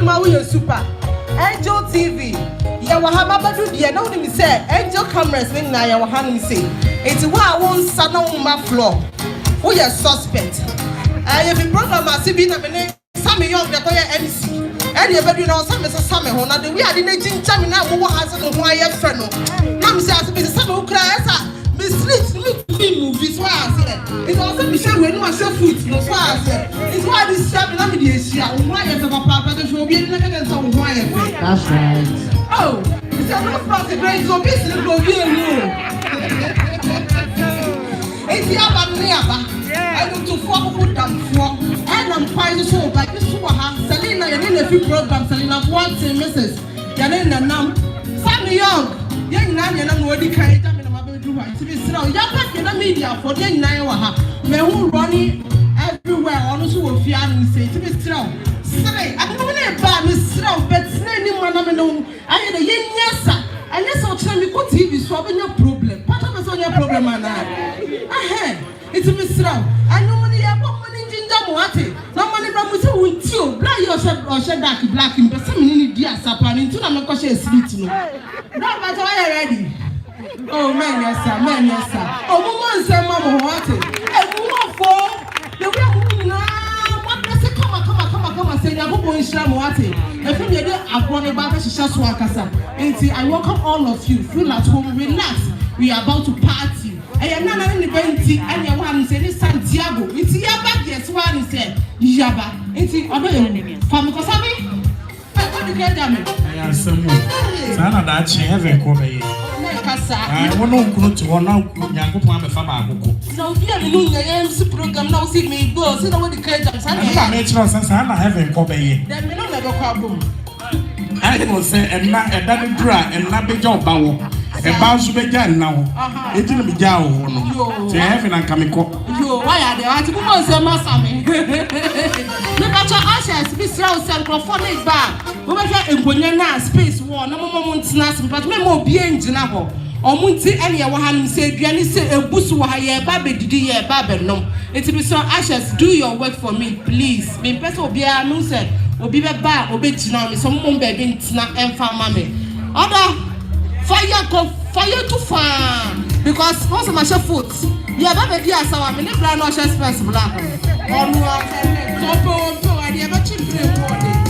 Aduma, we are super. Angel TV. Yawahama Badu, the anonymous say, Angel cameras, when Nayawahan say. It's why I won't stand on my floor. We are suspect. I have a program as if I'm some young MC. And you better know some is a summer home. We are in a gym now who has a wire friend. Come says to be some who cries. Miss movies, why I said. It's also Michelle when you are so food. It's why I said. It's why this family not the issue. Why is a papa that will be in the some wire? That's right. Oh, it's a rough party, great so busy to go here. It's the Abba. I go to put them for. And I'm quite so like this. Selena, you're in a few programs. Selena, one thing, Mrs. You're in a num. Sammy Young, young man, you're not already carried them in my bedroom. To be slow, you're back in the media for young Naya. May who running everywhere, honestly, will fear and say, to be slow. Say, I'm going to buy me slow, but anyone I know. I had a young yes, sir. And yes, I'll tell me, go TV, solving your problem. Part of us on your problem, and I it's a mystery. I know money, I want money in Jammuati. No money from with you. Black or shed black in but some in the Sapan into Namakosha sleep. No, but I ready. Oh, man, yes, sir, man, yes, sir. Oh, woman, sir, Mamma, what it? And who for the way what does it come, say, I'm going to Shamwati. If you did, I've gone about Shaswakasa. And I welcome all of you. Feel at home, relax. We are about to party. I am not in the bench, and your one said Santiago. It's Yaba, yes, one said Yaba. It's other Famicosami. I am some Sana that she hasn't come here. I want to go to one now. Yanko Fama. No, you are program now. See me go. See the credits. I made sure Sana haven't come here. Then we don't have a problem. I will say, and not a daddy dry and not be job bow. A bounce be done now. It will be Jow. They have an Kamiko. You, why are they? I think was a massami. Look at your ashes, Miss Rose and Croponic bar. Who was that in Bonana space war? No moment, but me more being Janabo. Or Munti and Yawahan said, Granny said, a bush were here, Babby, did you hear Babby? No, it will be so ashes. Do your work for me, please. Me person will be a no said, will be a bar, or bit now, some mum begging snack and farm mammy. Other. Fire to farm because most of my chef food. Yeah, that baby has our many brown or chef space black. Or no, I never children.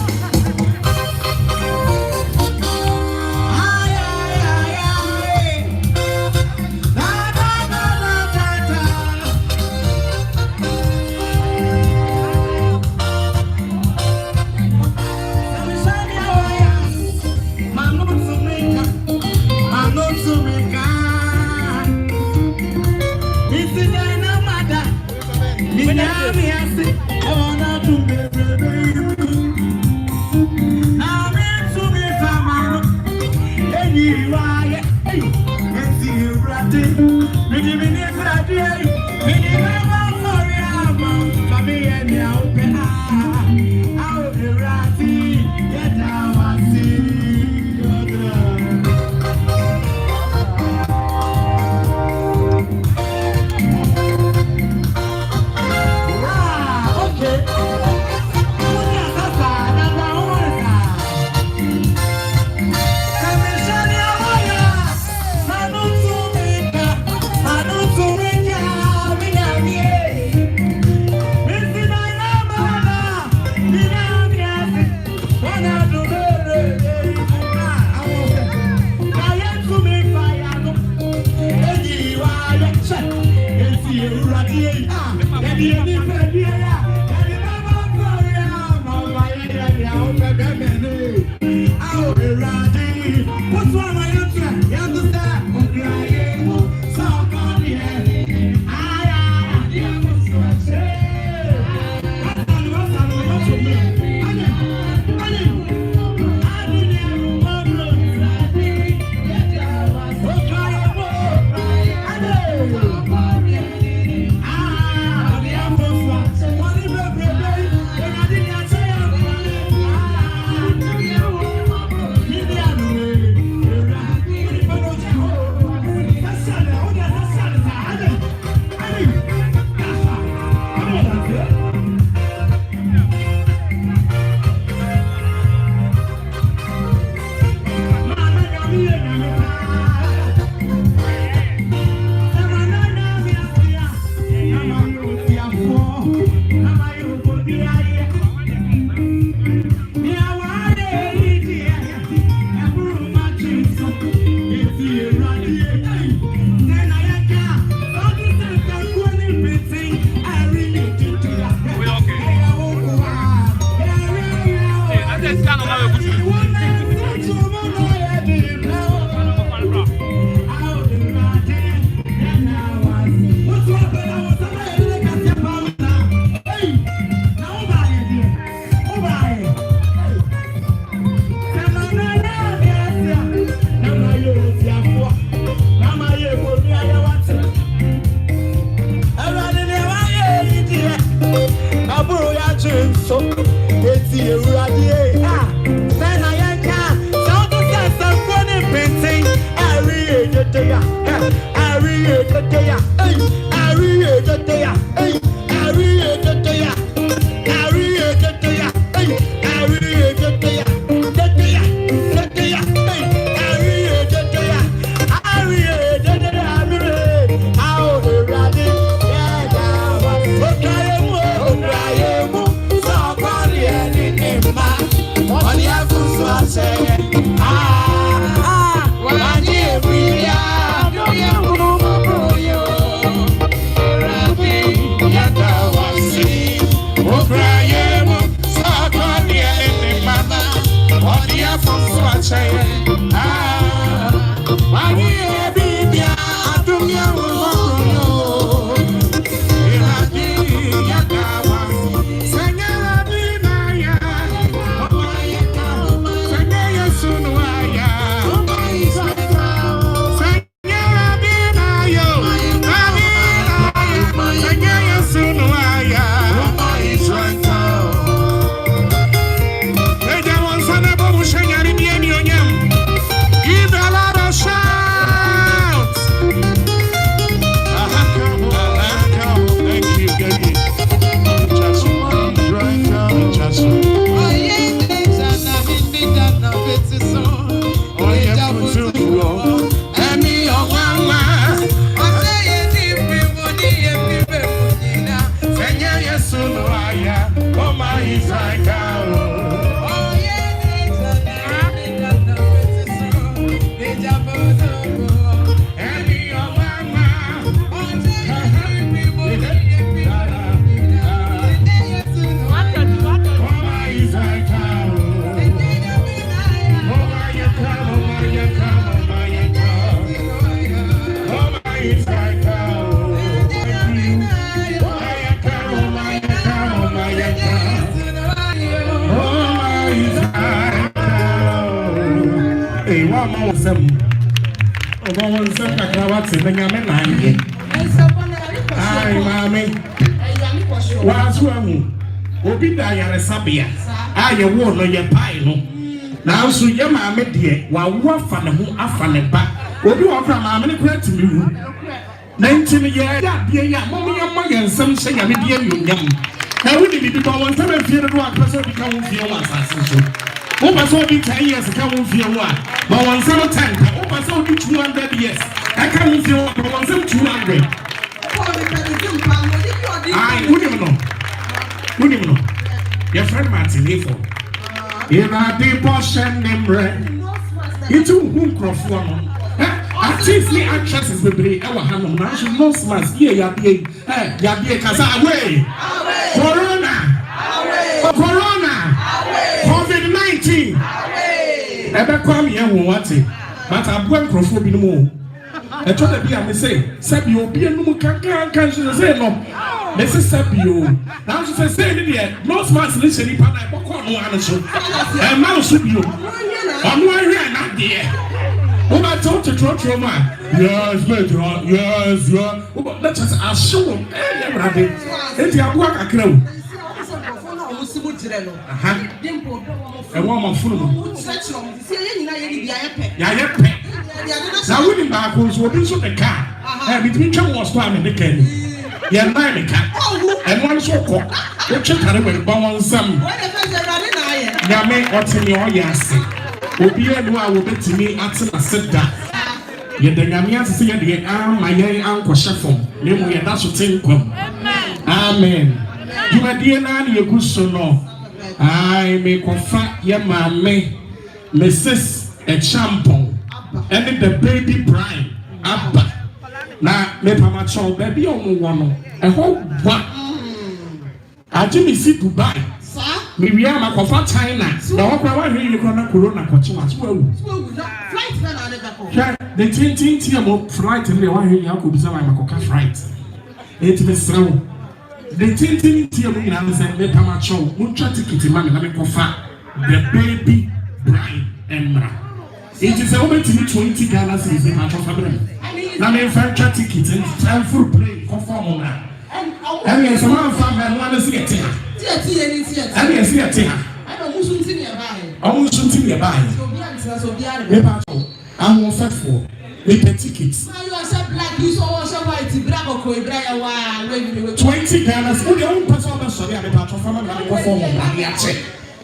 Obi da yare sabia aye wo no ye pai no na so ye maame de wa wo afa ne ho afa ne ba obi wo fra maame ne kura timi hu na ntimi ye ya de ya mo me ma ye nsam hye ya me de yonyam na wo ni bi ko won sama fie no akasa bi ka wo fie wo asase so wo ba so bi 10 years ka wo fie wo a ma won sama 10 ka wo ba so bi 200 years ka ka wo fie wo ma won sama 200 ai who do you know? Your friend Martin Ifo. In a deep ocean, you two who cross one. Artists, the actresses, the brave, our hand, national nonsense. Yeah, yeah, away. Corona, COVID-19. Ever come here, what it? But I'm going to cross no more. I told the beer, I say, Sabio, be a no can't say no. This is Sabio. Now she says, say, no smart listening, but I walk on one show. And now should you. I'm not there. Oh, I told you, man. Yes, yes. Oh, let us assure him. It's your work, I know. A woman full of now, winning back will be so the car. And between two was time in the candy. Yeah, nine car. And one so called. What you carry with Bowen some. Yame, what's in your yes? Will be a will be to me until I sit down. Yet the Yamian see the arm, my young uncle Shuffle. Name we are not to think. Amen. You are dear Nanny, you good so no. I may confront your mammy, Mrs. A Champon. And the baby bride, Abba. Now, me pama chon baby on one. A whole one. I didn't see Dubai. Me we are my coffee China. Now, what are you going to Corona? Flight, the 20 TM flight and the one here could be some coca flight. It is so. The 20 TM in Amazon, me pama chon, mucha ticket, man, and me coffee. The baby bride and bra. It is over to me 20 Ghana cedis in my family. Now, my friend tickets and time for play, conform on that. And yes, a man from my one is getting it. And yes, we are taking I don't want to nearby. Almost something nearby. I'm more faithful. With the tickets. Now you are so black, you so white, Bravo, 20 Ghana cedis. The only person sorry, I'm about to form a conform on that.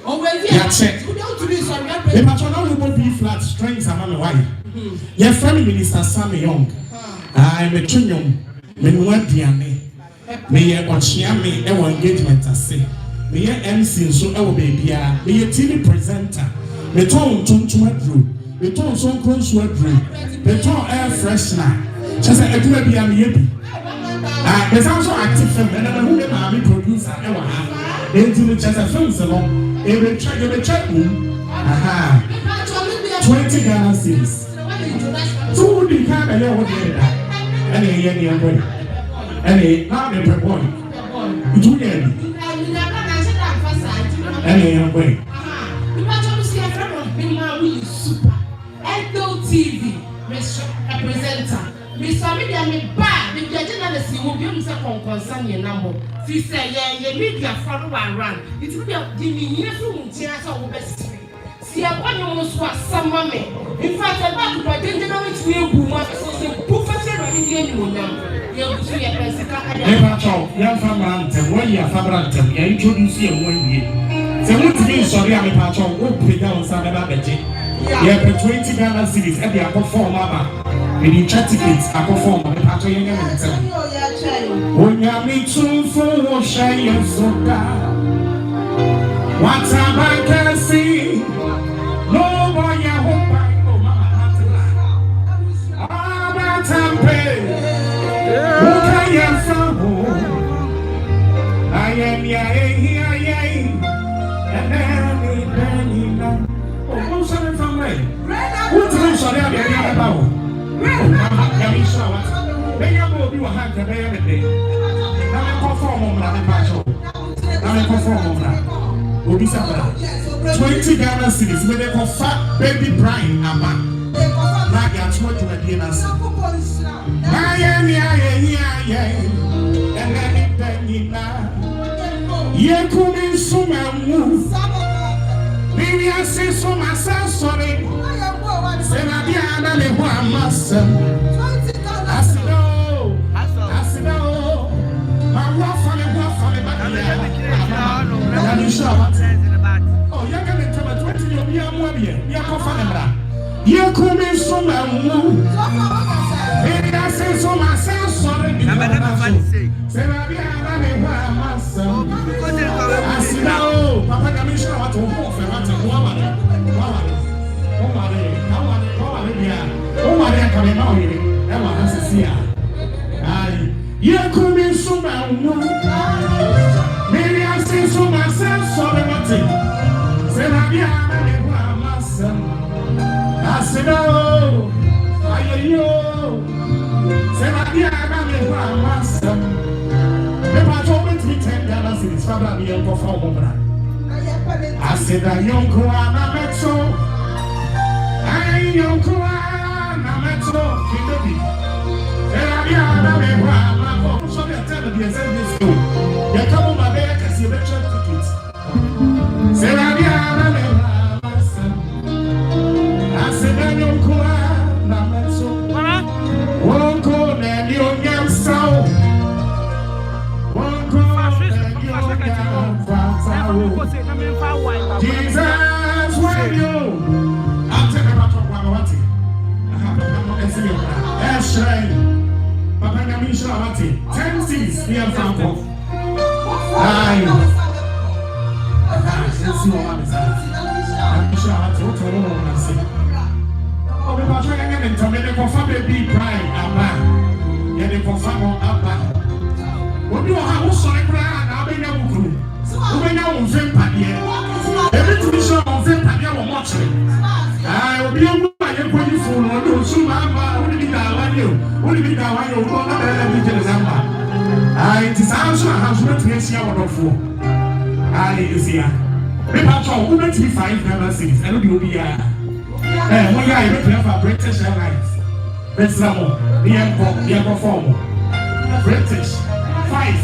Oh, well, that's it. The patronal will be flat strings among the wife. Your family minister Sammy Young. I'm a chunium. Me may I watch me our engagement. I say, me MC so our baby. Me a TV presenter. Me tone to a me tone so close to a me tone air freshener. Just a do be a me. There's also active film and I who am producer. Into the chest of films along. Every check room. Aha. 20 Ghana cedis. So would you come and what you did? Any boy. Any now the boy. It would end. Any boy. Super. TV presenter. Mr. Media me ba, the journalist will be on the concern your number. She said, yeah, media follow and run. It will be giving from tears or best. See, I want you to some mommy. In fact, I want to pretend to know which will be one so professional anyone now. You'll see a person. Never talk, young family, 1 year fabric, you introduce you 1 year. So, what to be sorry, I'm a patch of what pay down some of the yeah, for 20 Ghana cedis, every I perform, and you chat tickets, I perform, and I tell you, when you meet too full, shine your soda. What time I can see, no boy, I hope I know, Mama. Ghana cedis, but they confirm baby Brian Ama. Like I told you again, I said, and then it banging now. Ye couldn't so move. Maybe I say so myself, sorry. Say, I didn't want myself. I said, no. My rough on it, but I'm sure. Oh, you're going to tell me 20 years, you're confident. You come in so many. Maybe I say so myself, sorry. Say, I said, no, Papa, I'm sure what to offer. You come in so many. Maybe I say so myself, sorry. Say, I said, no, I you. Say, my dear, I'm myself. If I told me to be $10 in his father, the young performer. I said, I young Kuana Metro. I young Kuana Metro. Say, I am a sorry, I tell you, this school. You come on my bed, I see the church tickets. Say, I am Jesus, when you I'll tell you about what that's right. Papa Namisha Wati, 10 seats here from British Airlines. British 5.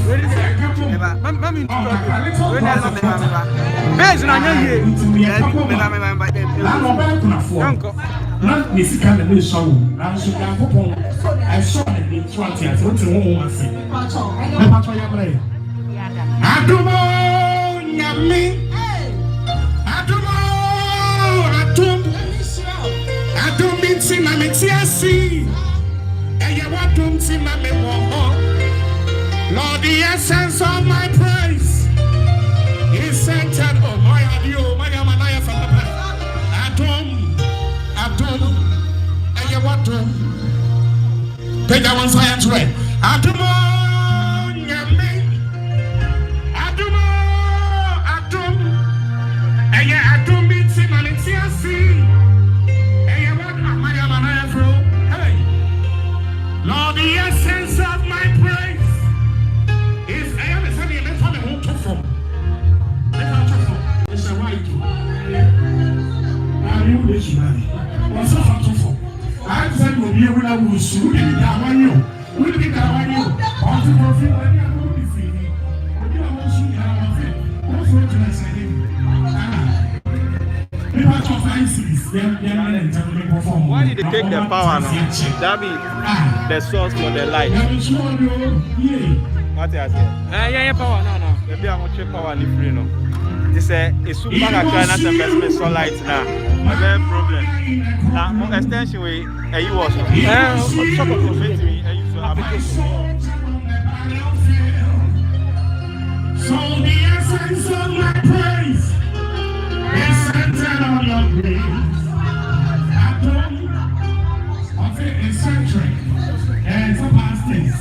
Lord, the essence of my praise is centered on my audio, my Yamanaya from the past. Atom, and you want to take that one science way. Atom, and you atom means in Malaysia. And you want my Yamanaya from. Hey, Lord, the essence of my praise. It's a right. You this man. What's up for? I said we'll be able to lose. We didn't have one you. We didn't have one you. All the more feel like you're going to be free. But you are also here. What's what can I say? People talk like cities. Why did they take the power now? That be the source for the light. What is it? Yeah, power. No. Maybe I'm going to power in free now. This is a super China investment sunlight now. A very problem. Now, extension way, you also. Shop of profitability, you so the essence of my praise is centered on your grace. I feel eccentric and for past things.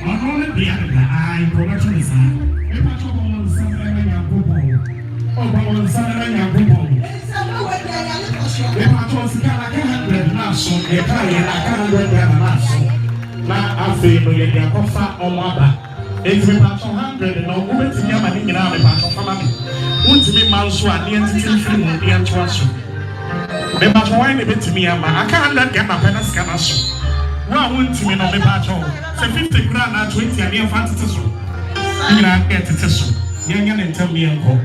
Not only the other, production is was kind of 100 now, so you can't go down. Now, I feel you are offer on my back. It's about 100 and no woman to get my name out of the family. Want to be mouse one, the entity film will be a trust. The battle wine a bit to me, I can't let get my penance cancer. One went to me on the battle. So 50 grand and 20 and near fantasy. You know, get it so. Young and tell me, Uncle.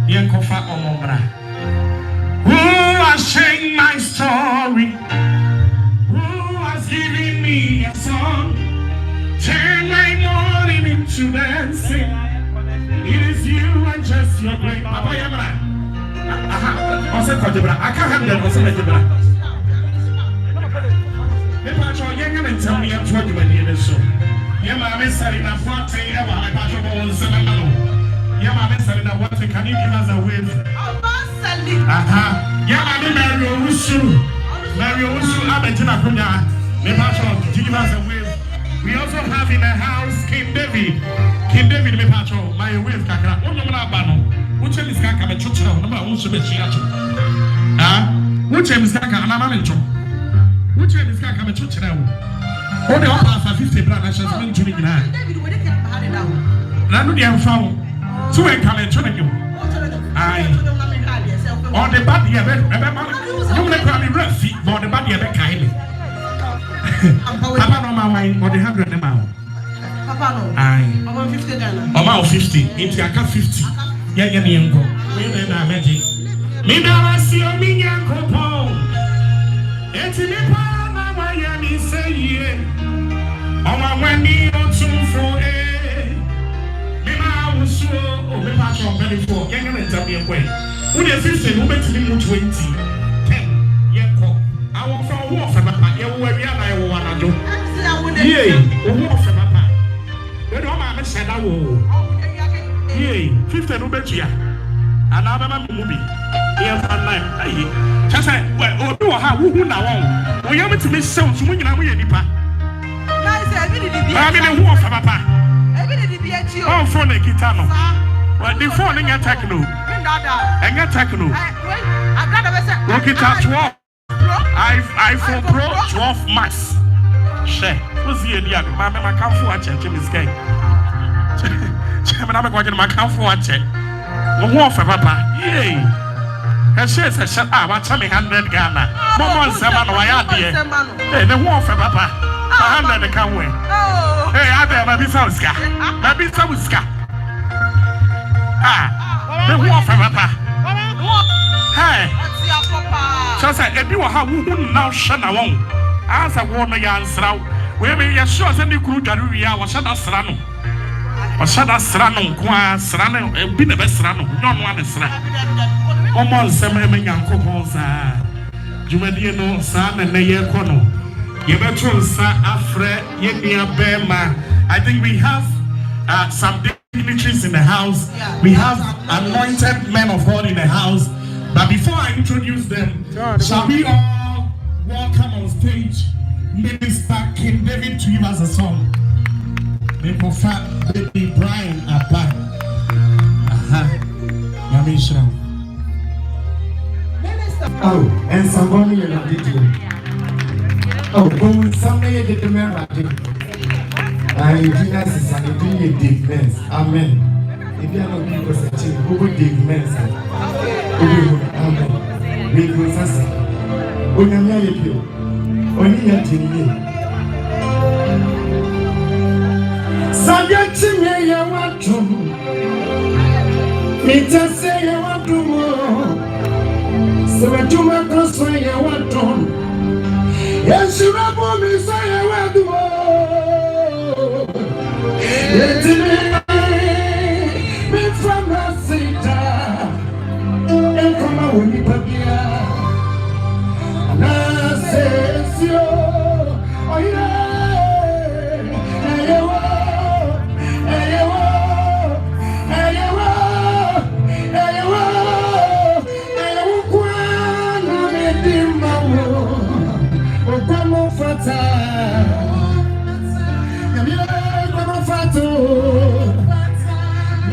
Young Kofa or Mombra. Who has changed my story? Who has given me a song? Turn my morning into dancing. It is you and just your great Papa Yamra. I can't have that. And tell me I'm talking about you. So, Yama, Miss Sarina, 40 ever. I pass over 7 minutes. Yama, Miss Sarina, what can you give us a wave? Yama, Mario Wusu. Mario Wusu, Abetina Punya. Nepacho, give us a wave. We also have in the house King David. King David, Nepacho, my wave, Kaka. Oh, no, Bano. Which is Kaka, the church, no matter who's the Chiacho. Which is Kaka, and I'm in trouble. Which one is Kaka, the church now? All the offers are 50 brand, I shall spend 29. None of them found 2 and come and 20. On the body, you will call me rough, but the body of a kind. Papa, no, my wine, or the 100 amount. Papa, no, I'm 50. About 50, it's a 50. Yeah, go. Magic. Me never see a minion coupon. It's in the power, Miami say, yeah. On my money, on 2 for a. Mima was so, or the patch on belly for, young and tell me away. When you're 50, who makes me 20? 10, yeah, call. I want from war for my papa, you will be I want to do. Yea, war for my papa. When all my said I will. Yea, 50 no bet ya. And I remember movie. Here for night. Just say, well, do how who now. We have to miss sounds when you know we nipa. I mean, war for papa. Oh, for the guitar. Well, the phone ain't techno. Ain't techno. Look it at 12. iPhone Pro 12 Max. Share. Who's the idea? Mamma, I can't afford to change this game. I'm going to my account for a check. More for papa. Yay. And she said, shut up. What's 100 Ghana? Mama, someone, why are you? Hey, the war for papa. 100 can't win. Hey, I bet my business. My business. The war for papa. Hey. So I said, if you have who now shut alone, as a woman, you answer, we may assure that you could do was shut us run. Or shut us run, Qua, Serrano, and be the best run, non one is run. Almost some young couples are Jumadiano, son, and Naya Kono. You better, sir, Afre, Yenia Bema. I think we have some dignitaries in the house. We have anointed men of God in the house. But before I introduce them, shall we all welcome on stage Minister King David to give us a song? People fat baby Brian Abba. Yamisha. Oh, and somebody in a video. Oh, go somebody get the man right there. I do that is an immediate defense. Amen. If you are not people such a who defense. Amen. We go sasa. Onyamia yepio. Oni ya tini. Saga chime ya watu. Mitase ya watu. Sewatuma koso ya watu. Yeshirabu misa ya watu. Yetime. Me from the city. Kama unipabia na sesio oye eyewo eyewo eyewo eyewo eyewo kwa na medima wo okwamo fata yamie kwamo fato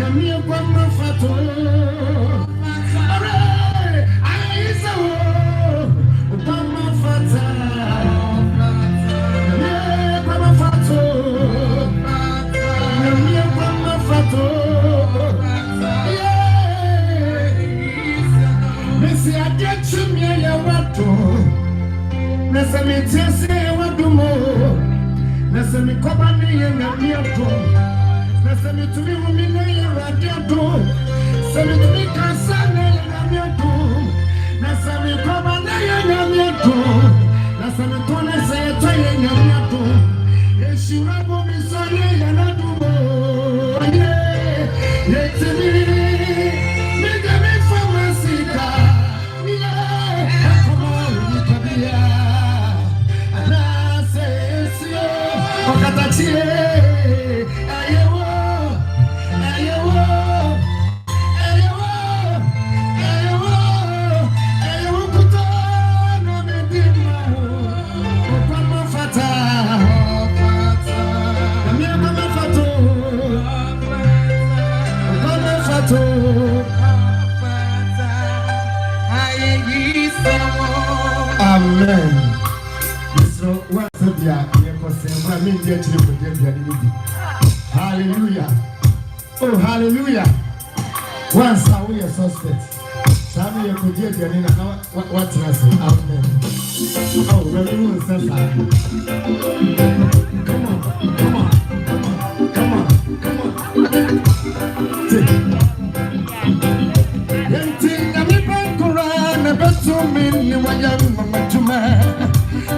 yamie kwamo fato Amen. So what's up there? Hallelujah. Oh, hallelujah. Once I will suspect. Sammy, you could get your name. What's that? Amen. Oh, let me know. Come on, come on, come on, come on.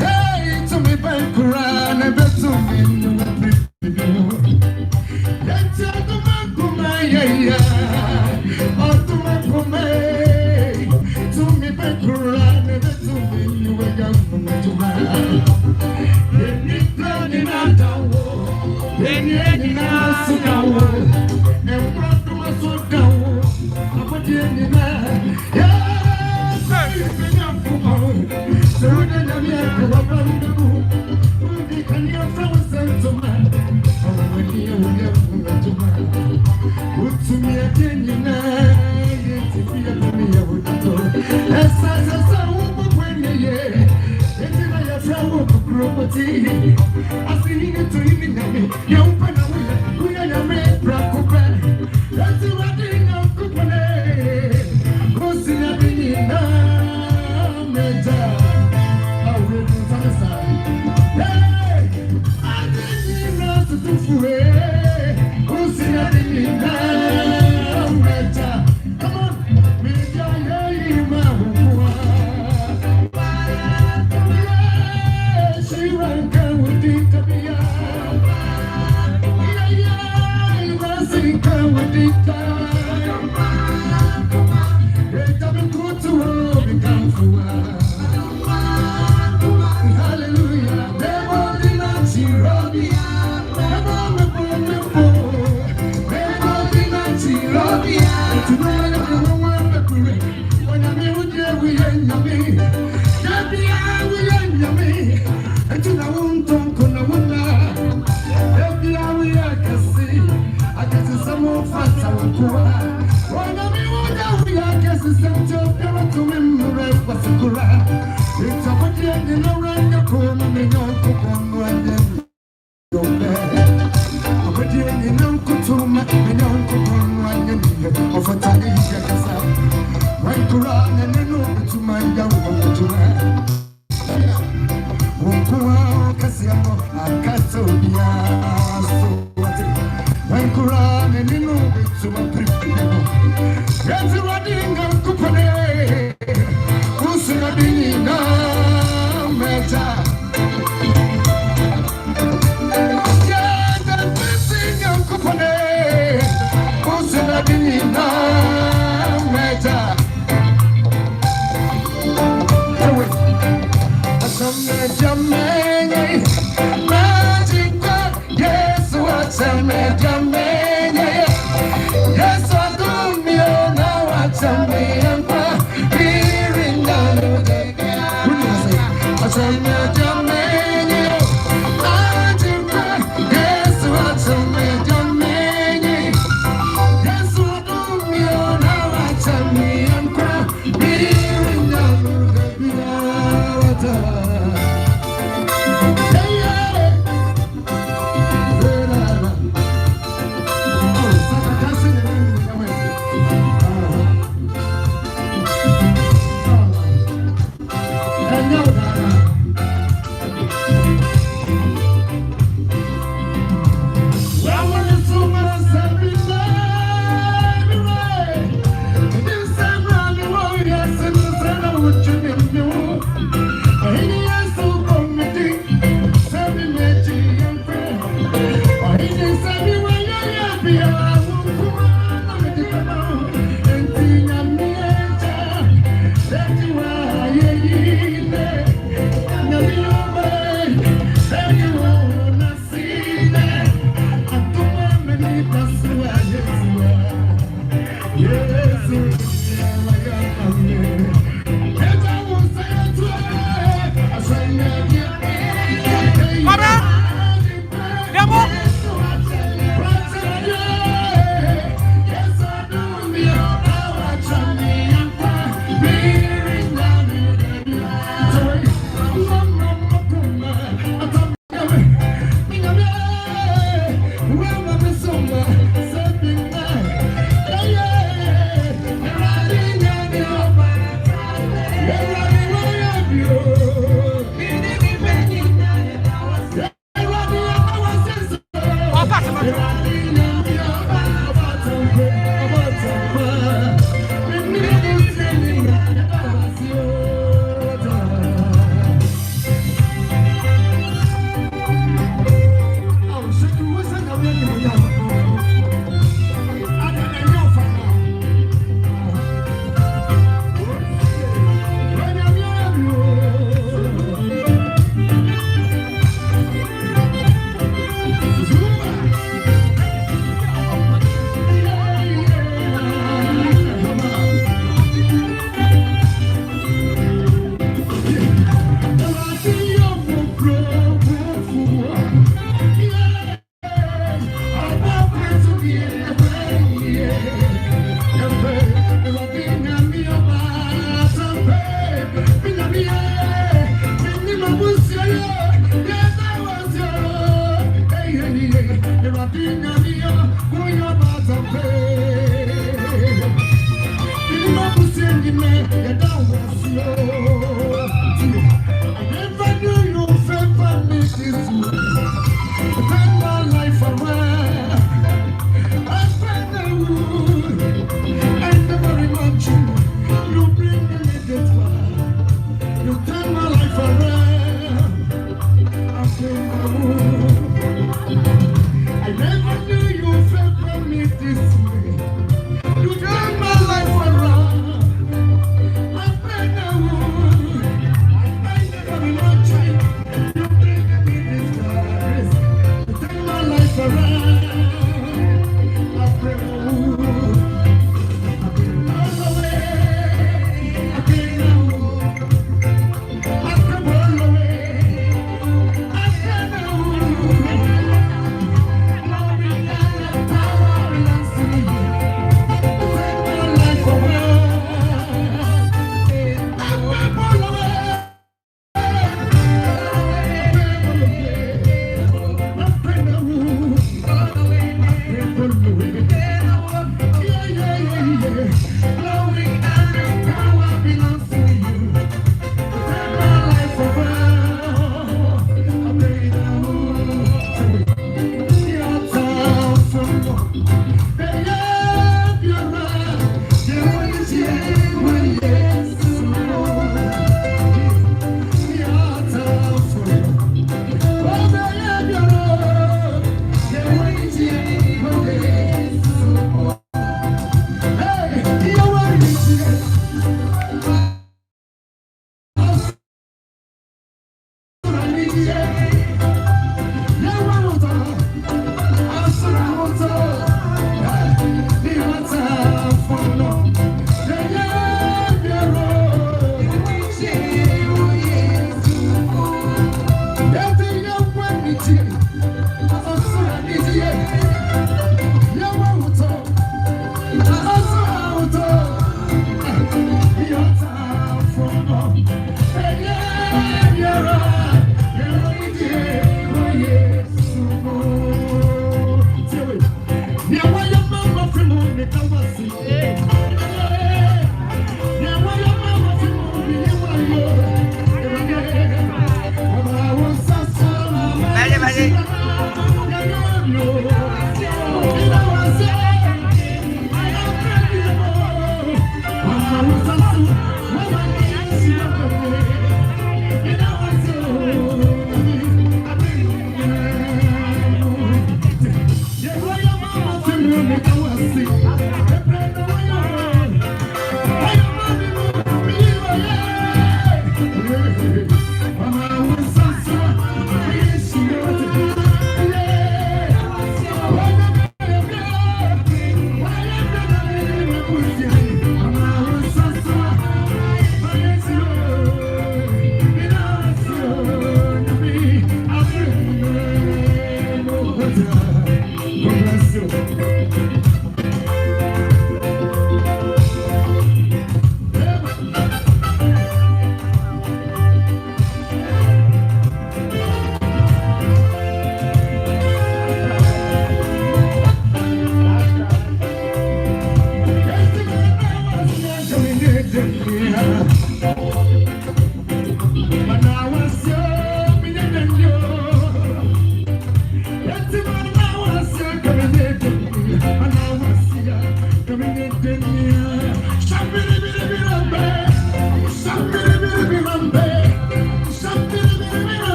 Hey, to me, by Quran, I bet to me,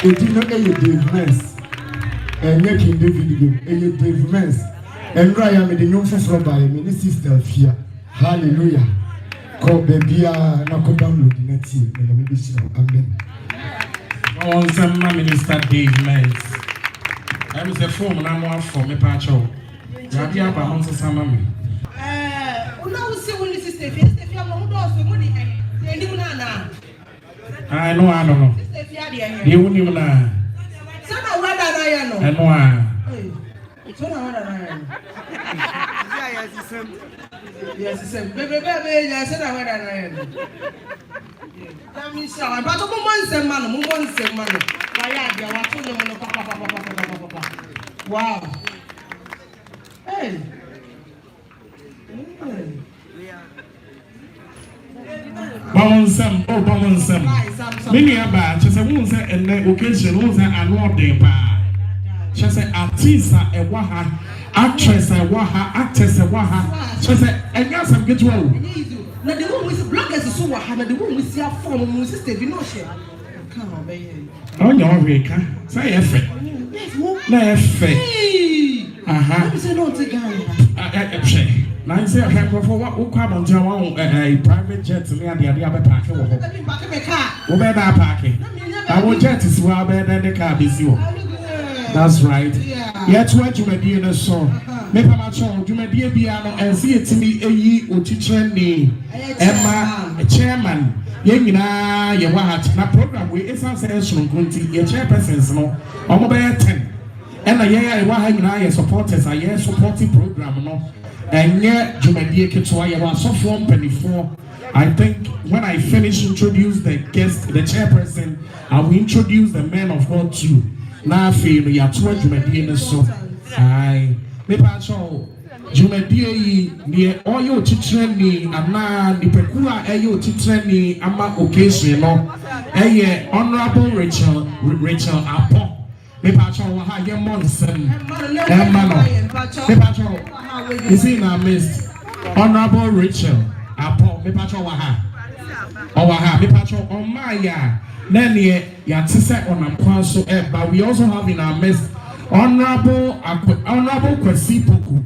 It is not a Dave Mess. And making the video, a Dave Mess. And Ryan made the new from by me, sister Fia. Hallelujah. Call baby, I go download the net. Maybe so. Amen. On some minister Dave Nice. I'm the form and I'm one for me, Pacho. Rabia Bamonsa Samami. Una usi wuni sister Fia Mondo so money eh. Ndi una na. I know. Sister Fia dia. You wouldn't even know. Sana wada na ya no. I know. Sana wada na ya no. Yes, it's same. Baby, I said I wada na ya no. Let me show. But to mumon se man. Wa ya dia wa to no no papa. Wow. Hey. Bamonsam. Many about just a woman said, and the occasion was an award pa. She said, artist a waha, actress a waha, actress a waha. She said, and yes, I'm get well. Now the one with bloggers is so waha, the one with your form, with sister Vinoche. Come on, baby. Oh, your Rika. Say effort. No effort. Let me say no to guy. Now I say I have for what will come on a private jet to me and the other parking. Over that parking. Our jet is well better than the car is you. That's right. Yet what you may be in a song. Maybe my child, you may be a piano and see it to me a ye or teacher name. Emma, a chairman. Yena, your watch. Now program we is an session going to your chairpersons no. I'm about 10. And I want supporters, I supporting program no. And yet, Jumadi Ketwaya was so from 24. I think when I finish introduce the guest, the chairperson, I will introduce the man of God too. Now, feel you are two Jumadi in so. I maybe I saw Jumadi near all your teaching me, and now the Pekua, your teaching me, ama occasion, no. Honorable Rachel Apple. Maybe I saw how your monson, is in our midst. Honorable Rachel, Apple, Mipacho Waha. Owaha, Mipacho, on Maya. Then ya set on a council, but we also have in our midst Honorable Kwesi Poku.